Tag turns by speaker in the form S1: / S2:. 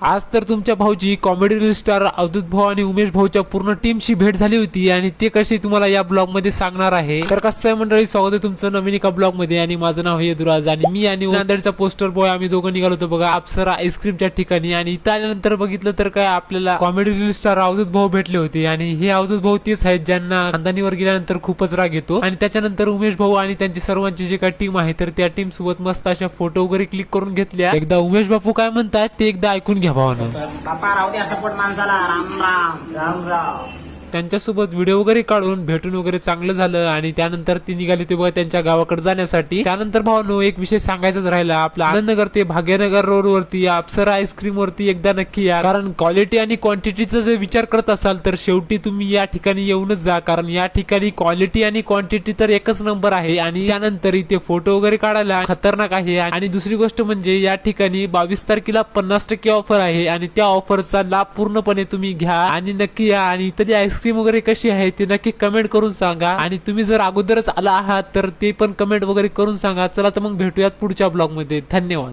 S1: आज तर तुमच्या भाऊची कॉमेडी रील स्टार अवधूत भाऊ आणि उमेश भाऊच्या पूर्ण टीमची भेट झाली होती आणि ते कशी तुम्हाला या ब्लॉग मध्ये सांगणार आहे। तर कसं आहे मंडळी, स्वागत आहे तुमचं नवीन एका ब्लॉग मध्ये आणि माझं नाव आहे यदुराज आणि मी आणि नांदेडचा पोस्टर बॉय आम्ही दोघं निघालो होतो बघा अप्सरा आईस्क्रीमच्या ठिकाणी। आणि इथं आल्यानंतर बघितलं तर काय आपल्याला कॉमेडी रील स्टार अवधूत भाऊ भेटले होते आणि हे अवधूत भाऊ तेच आहेत ज्यांना खानदानीवर गेल्यानंतर खूपच राग येतो। आणि त्याच्यानंतर उमेश भाऊ आणि त्यांची सर्वांची जी काही टीम आहे तर त्या टीम सोबत मस्त अशा फोटो वगैरे क्लिक करून घेतल्या। एकदा उमेश बापू काय म्हणतात ते एकदा ऐकून घ्या भावानं।
S2: बापा राहू द्या सपोर्ट माणसाला। राम राम राम राम।
S1: त्यांच्यासोबत व्हिडिओ वगैरे काढून भेटून वगैरे चांगलं झालं आणि त्यानंतर ती निघाली होती बघा त्यांच्या गावाकडे जाण्यासाठी। त्यानंतर भावानो एक विषय सांगायचाच राहिला, आपला आनंदनगर ते भाग्यनगर रोड वरती अप्सरा आईस्क्रीम वरती एकदा नक्की या, कारण क्वालिटी आणि क्वांटिटीचा जर विचार करत असाल तर शेवटी तुम्ही या ठिकाणी येऊनच जा, कारण या ठिकाणी क्वालिटी आणि क्वांटिटी तर एकच नंबर आहे। आणि त्यानंतर इथे फोटो वगैरे काढायला खतरनाक आहे। आणि दुसरी गोष्ट म्हणजे या ठिकाणी 22 तारखेला 50% ऑफर आहे आणि त्या ऑफरचा लाभ पूर्णपणे तुम्ही घ्या आणि नक्की या। आणि इथली आईस्क्रीम वगैरे कशी आहे ते नक्की कमेंट करून सांगा आणि तुम्ही जर अगोदरच आला आहात तर ते पण कमेंट वगैरे करून सांगा। चला तर मग भेटूयात पुढच्या ब्लॉग मध्ये। धन्यवाद।